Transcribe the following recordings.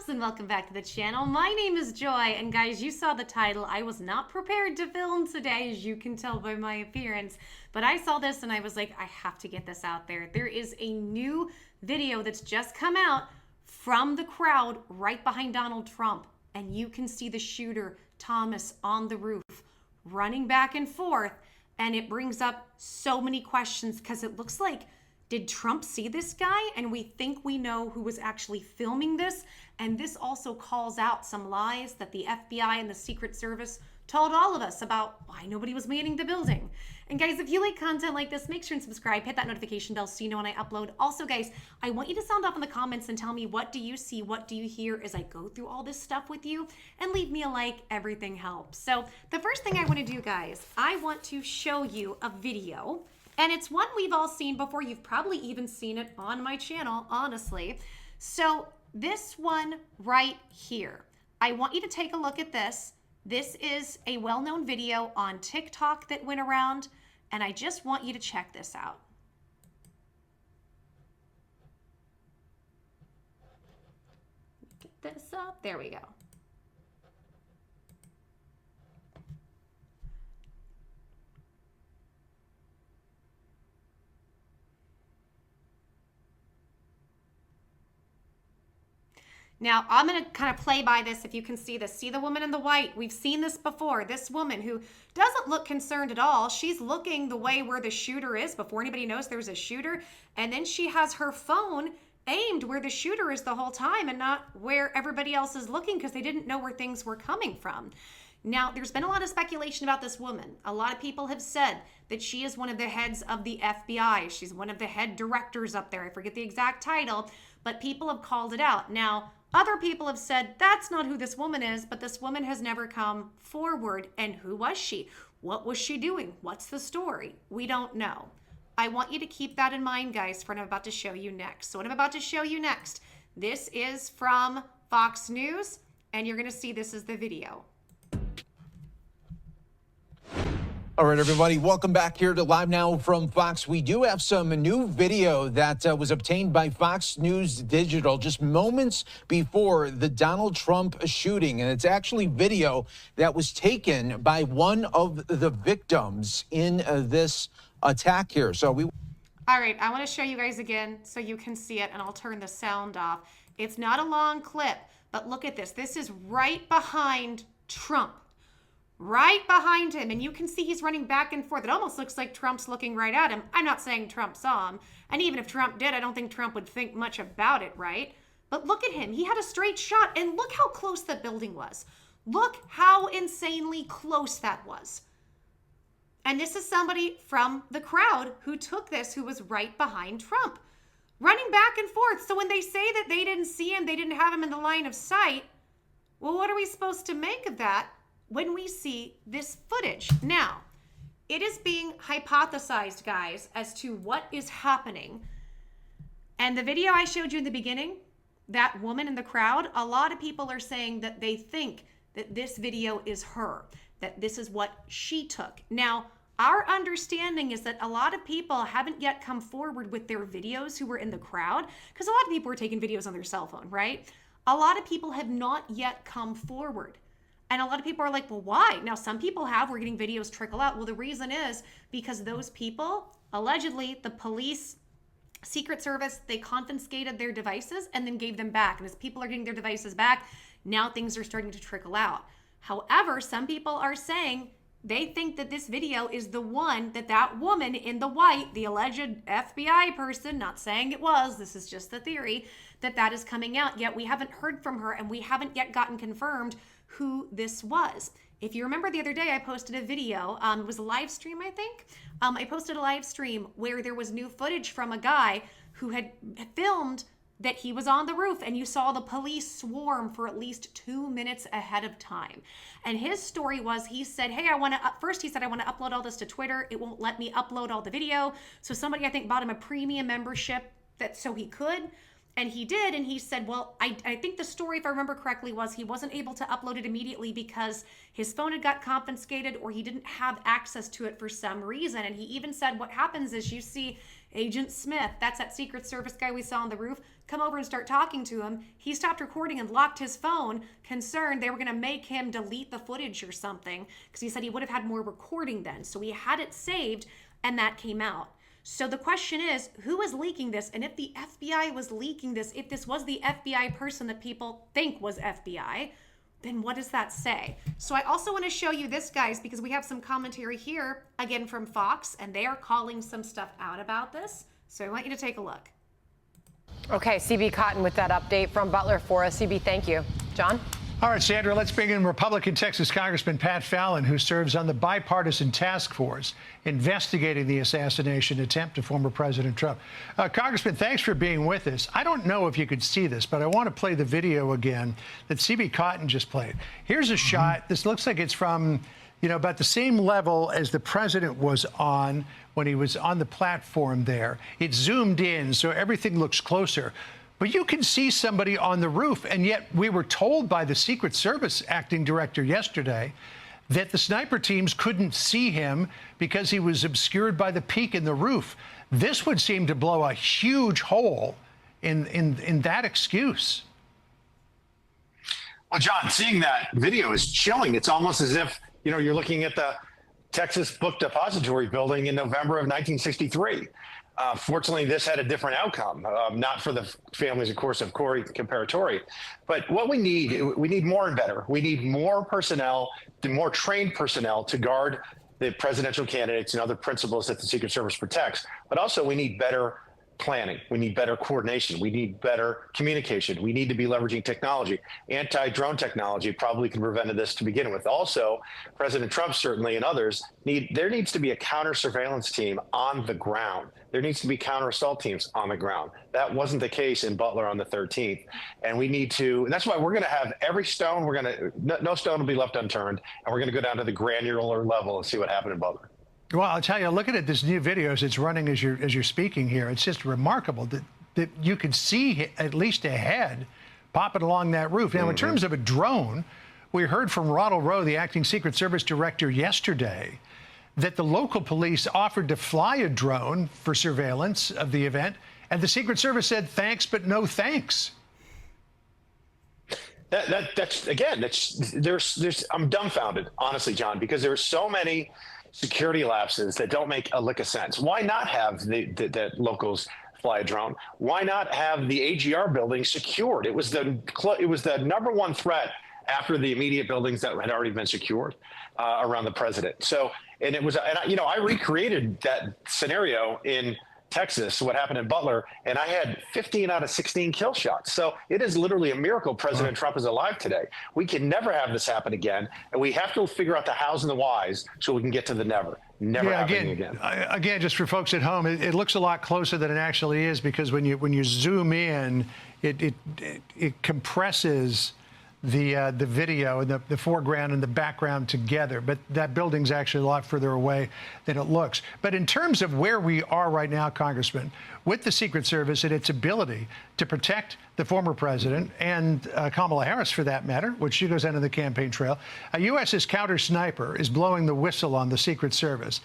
and welcome back to the channel. My name is Joy, and guys, you saw the title. I was not prepared to film today, as you can tell by my appearance, but I saw this and I was like, I have to get this out there. There is a new video that's just come out from the crowd right behind Donald Trump, and you can see the shooter, Thomas, on the roof, running back and forth, and it brings up so many questions because it looks like, did Trump see this guy? And we think we know who was actually filming this. And this also calls out some lies that the FBI and the Secret Service told all of us about why nobody was manning the building. And guys, if you like content like this, make sure and subscribe, hit that notification bell so you know when I upload. Also, guys, I want you to sound off in the comments and tell me, what do you see, what do you hear as I go through all this stuff with you? And leave me a like, everything helps. So the first thing I want to do, guys, I want to show you a video. And it's one we've all seen before. You've probably even seen it on my channel, honestly. So this one right here, I want you to take a look at this. This is a well-known video on TikTok that went around, and I just want you to check this out. Get this up. There we go. Now, I'm going to kind of play by this if you can see this. See the woman in the white? We've seen this before. This woman who doesn't look concerned at all. She's looking the way where the shooter is before anybody knows there's a shooter. And then she has her phone aimed where the shooter is the whole time and not where everybody else is looking because they didn't know where things were coming from. Now, there's been a lot of speculation about this woman. A lot of people have said that she is one of the heads of the FBI. She's one of the head directors up there. I forget the exact title, but people have called it out. Now, other people have said that's not who this woman is, but this woman has never come forward. And who was she? What was she doing? What's the story? We don't know. I want you to keep that in mind, guys, for what I'm about to show you next. So what I'm about to show you next, this is from Fox News, and you're going to see this is the video. All right, everybody, welcome back here to Live Now from Fox. We do have some new video that was obtained by Fox News Digital just moments before the Donald Trump shooting. And it's actually video that was taken by one of the victims in this attack here. So we... All right, I want to show you guys again so you can see it, and I'll turn the sound off. It's not a long clip, but look at this. This is right behind Trump. Right behind him, and you can see he's running back and forth. It almost looks like Trump's looking right at him. I'm not saying Trump saw him, and even if Trump did, I don't think Trump would think much about it, right? But look at him. He had a straight shot, and look how close that building was. Look how insanely close that was. And this is somebody from the crowd who took this, who was right behind Trump, running back and forth. So when they say that they didn't see him, they didn't have him in the line of sight, well, what are we supposed to make of that when we see this footage? Now, it is being hypothesized, guys, as to what is happening. And the video I showed you in the beginning, that woman in the crowd, a lot of people are saying that they think that this video is her, that this is what she took. Now, our understanding is that a lot of people haven't yet come forward with their videos who were in the crowd, because a lot of people were taking videos on their cell phone, right? A lot of people have not yet come forward. And a lot of people are like, well, why? Now, some people have. We're getting videos trickle out. Well, the reason is because those people, allegedly, the police, Secret Service, they confiscated their devices and then gave them back. And as people are getting their devices back, now things are starting to trickle out. However, some people are saying they think that this video is the one that that woman in the white, the alleged FBI person, not saying it was, this is just the theory, that is coming out. Yet we haven't heard from her, and we haven't yet gotten confirmed who this was. If you remember the other day, I posted a video, it was a live stream, I think. I posted a live stream where there was new footage from a guy who had filmed that he was on the roof, and you saw the police swarm for at least 2 minutes ahead of time. And his story was, he said, hey, first he said, I want to upload all this to Twitter. It won't let me upload all the video. So somebody, I think, bought him a premium membership so he could. And he did, and he said, well, I think the story, if I remember correctly, was he wasn't able to upload it immediately because his phone had got confiscated or he didn't have access to it for some reason. And he even said what happens is you see Agent Smith, that's that Secret Service guy we saw on the roof, come over and start talking to him. He stopped recording and locked his phone, concerned they were going to make him delete the footage or something, because he said he would have had more recording then. So he had it saved, and that came out. So the question is, who is leaking this? And if the FBI was leaking this, if this was the FBI person that people think was FBI, then what does that say? So I also want to show you this, guys, because we have some commentary here, again, from Fox, and they are calling some stuff out about this. So I want you to take a look. Okay, CB Cotton with that update from Butler for us. CB, thank you. John? All right, Sandra, let's bring in Republican Texas Congressman Pat Fallon, who serves on the bipartisan task force investigating the assassination attempt of former President Trump. Congressman, thanks for being with us. I don't know if you could see this, but I want to play the video again that CB Cotton just played. Here's a shot. This looks like it's from, about the same level as the president was on when he was on the platform there. It's zoomed in, so everything looks closer. But you can see somebody on the roof, and yet we were told by the Secret Service acting director yesterday that the sniper teams couldn't see him because he was obscured by the peak in the roof. This would seem to blow a huge hole in that excuse. Well, John, seeing that video is chilling. It's almost as if, you're looking at the Texas Book Depository building in November of 1963. Fortunately, this had a different outcome, not for the families, of course, of Corey Comparatori. But what we need more and better. We need more personnel, more trained personnel to guard the presidential candidates and other principles that the Secret Service protects. But also we need better planning. We need better coordination. We need better communication. We need to be leveraging technology. Anti-drone technology probably can prevent this to begin with. Also, President Trump certainly and others there needs to be a counter surveillance team on the ground. There needs to be counter assault teams on the ground. That wasn't the case in Butler on the 13th. And we need to, and that's why we're going to have every stone, no stone will be left unturned. And we're going to go down to the granular level and see what happened in Butler. Well, I'll tell you, looking at this new video as it's running as you're speaking here, it's just remarkable that you can see at least a head popping along that roof. Now, in terms of a drone, we heard from Ronald Rowe, the acting Secret Service director, yesterday, that the local police offered to fly a drone for surveillance of the event, and the Secret Service said thanks, but no thanks. I'm dumbfounded, honestly, John, because there are so many security lapses that don't make a lick of sense. Why not have the locals fly a drone? Why not have the AGR building secured? It was the number one threat after the immediate buildings that had already been secured around the president. So, I recreated that scenario in Texas, what happened in Butler, and I had 15 out of 16 kill shots. So it is literally a miracle President Trump is alive today. We can never have this happen again, and we have to figure out the hows and the whys so we can get to the never happening again. Again, just for folks at home, it looks a lot closer than it actually is, because when you zoom in, it compresses the video and the foreground and the background together, but that building's actually a lot further away than it looks. But in terms of where we are right now, Congressman, with the Secret Service and its ability to protect the former president and Kamala Harris, for that matter, which she goes onto the campaign trail, a U.S.'s counter sniper is blowing the whistle on the Secret Service.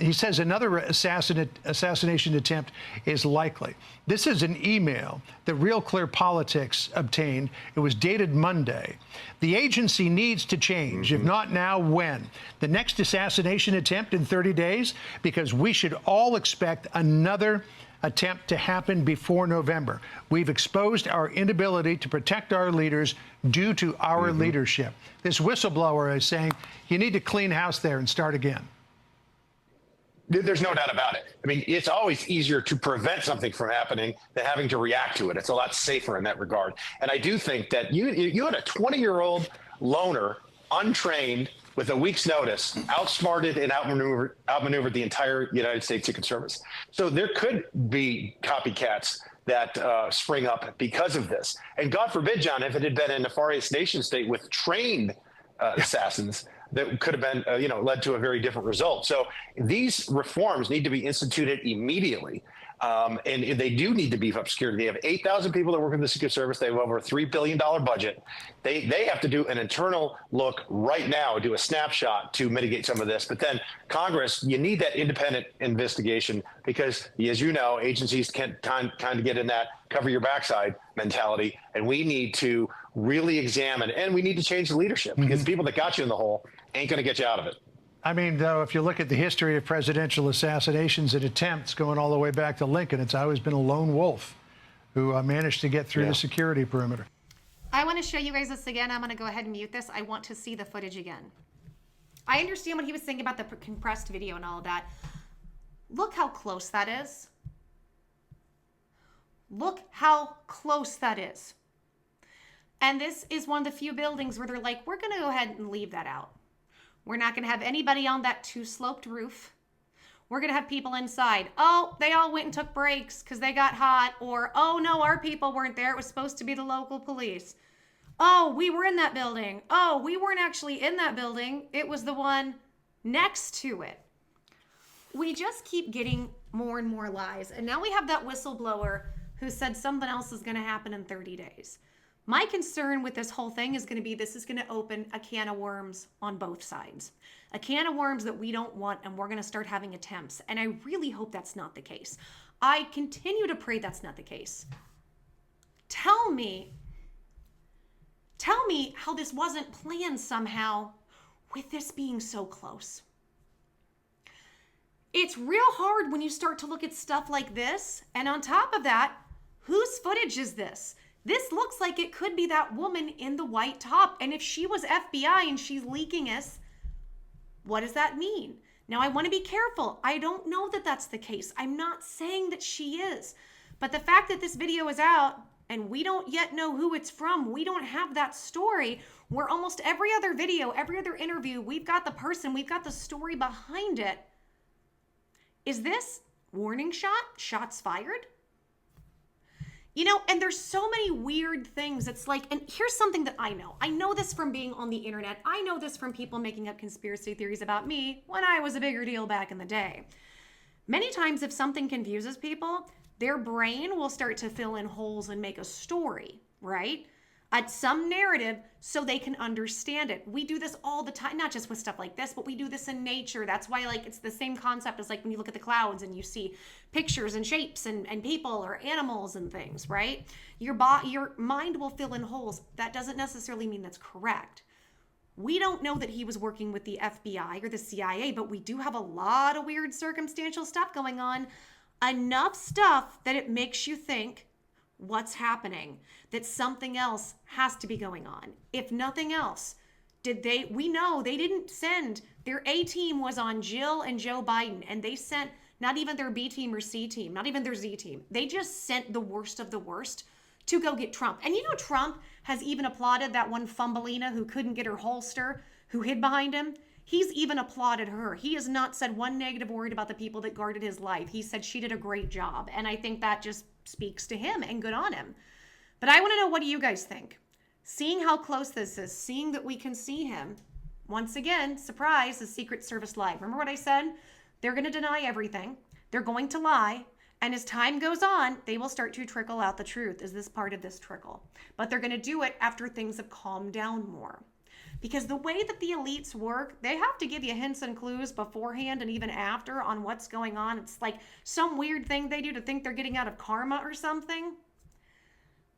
He says another assassination attempt is likely. This is an email that Real Clear Politics obtained. It was dated Monday. The agency needs to change. If not now, when? The next assassination attempt in 30 days? Because we should all expect another attempt to happen before November. We've exposed our inability to protect our leaders due to our leadership. This whistleblower is saying you need to clean house there and start again. There's no doubt about it. I mean, it's always easier to prevent something from happening than having to react to it. It's a lot safer in that regard. And I do think that you had a 20-year-old loner, untrained, with a week's notice, outsmarted and outmaneuvered the entire United States Secret Service. So there could be copycats that spring up because of this. And God forbid, John, if it had been a nefarious nation state with trained assassins, that could have been, led to a very different result. So these reforms need to be instituted immediately. And they do need to beef up security. They have 8,000 people that work in the Secret Service. They have over a $3 billion budget. They have to do an internal look right now, do a snapshot to mitigate some of this. But then Congress, you need that independent investigation because, as you know, agencies can kind of get in that cover your backside mentality. And we need to really examine, and we need to change the leadership because the people that got you in the hole ain't going to get you out of it. I mean, though, if you look at the history of presidential assassinations and attempts going all the way back to Lincoln, it's always been a lone wolf who managed to get through the security perimeter. I want to show you guys this again. I'm going to go ahead and mute this. I want to see the footage again. I understand what he was saying about the compressed video and all of that. Look how close that is. Look how close that is. And this is one of the few buildings where they're like, we're going to go ahead and leave that out. We're not going to have anybody on that two-sloped roof. We're going to have people inside. Oh, they all went and took breaks because they got hot. Or, oh, no, our people weren't there. It was supposed to be the local police. Oh, we were in that building. Oh, we weren't actually in that building. It was the one next to it. We just keep getting more and more lies. And now we have that whistleblower who said something else is going to happen in 30 days. My concern with this whole thing is going to be this is going to open a can of worms on both sides. A can of worms that we don't want, and we're going to start having attempts. And I really hope that's not the case. I continue to pray that's not the case. Tell me how this wasn't planned somehow with this being so close. It's real hard when you start to look at stuff like this. And on top of that, whose footage is this? This looks like it could be that woman in the white top. And if she was FBI and she's leaking us, what does that mean? Now, I want to be careful. I don't know that that's the case. I'm not saying that she is. But the fact that this video is out and we don't yet know who it's from, we don't have that story, where almost every other video, every other interview, we've got the person, we've got the story behind it. Is this warning shot? Shots fired? You know, and there's so many weird things. It's like, and here's something that I know. I know this from being on the internet. I know this from people making up conspiracy theories about me when I was a bigger deal back in the day. Many times if something confuses people, their brain will start to fill in holes and make a story, right? Some narrative so they can understand it. We do this all the time, not just with stuff like this, but we do this in nature. That's why, like, it's the same concept as like when you look at the clouds and you see pictures and shapes and people or animals and things, right? Your mind will fill in holes. That doesn't necessarily mean that's correct. We don't know that he was working with the FBI or the CIA, but we do have a lot of weird circumstantial stuff going on. Enough stuff that it makes you think, what's happening? That something else has to be going on. If nothing else, we know they didn't send, their A team was on Jill and Joe Biden, and they sent not even their B team or C team, not even their Z team. They just sent the worst of the worst to go get Trump. And you know, Trump has even applauded that one Fumbelina who couldn't get her holster, who hid behind him. He's even applauded her. He has not said one negative word about the people that guarded his life. He said she did a great job. And I think that just speaks to him and good on him. But I want to know, what do you guys think? Seeing how close this is, seeing that we can see him, once again, surprise, the Secret Service lied. Remember what I said? They're going to deny everything. They're going to lie. And as time goes on, they will start to trickle out the truth. Is this part of this trickle? But they're going to do it after things have calmed down more. Because the way that the elites work, they have to give you hints and clues beforehand and even after on what's going on. It's like some weird thing they do to think they're getting out of karma or something.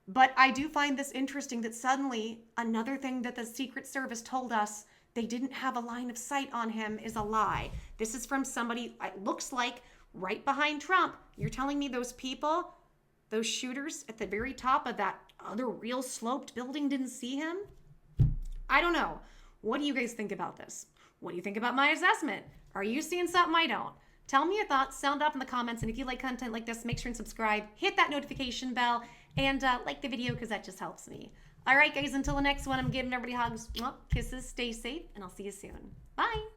But I do find this interesting that suddenly another thing that the Secret Service told us they didn't have a line of sight on him is a lie. This is from somebody, it looks like right behind Trump. You're telling me those people, those shooters at the very top of that other real sloped building didn't see him? I don't know. What do you guys think about this? What do you think about my assessment? Are you seeing something I don't? Tell me your thoughts, sound off in the comments, and if you like content like this, make sure and subscribe, hit that notification bell, and like the video because that just helps me. All right, guys, until the next one, I'm giving everybody hugs, kisses, stay safe, and I'll see you soon. Bye.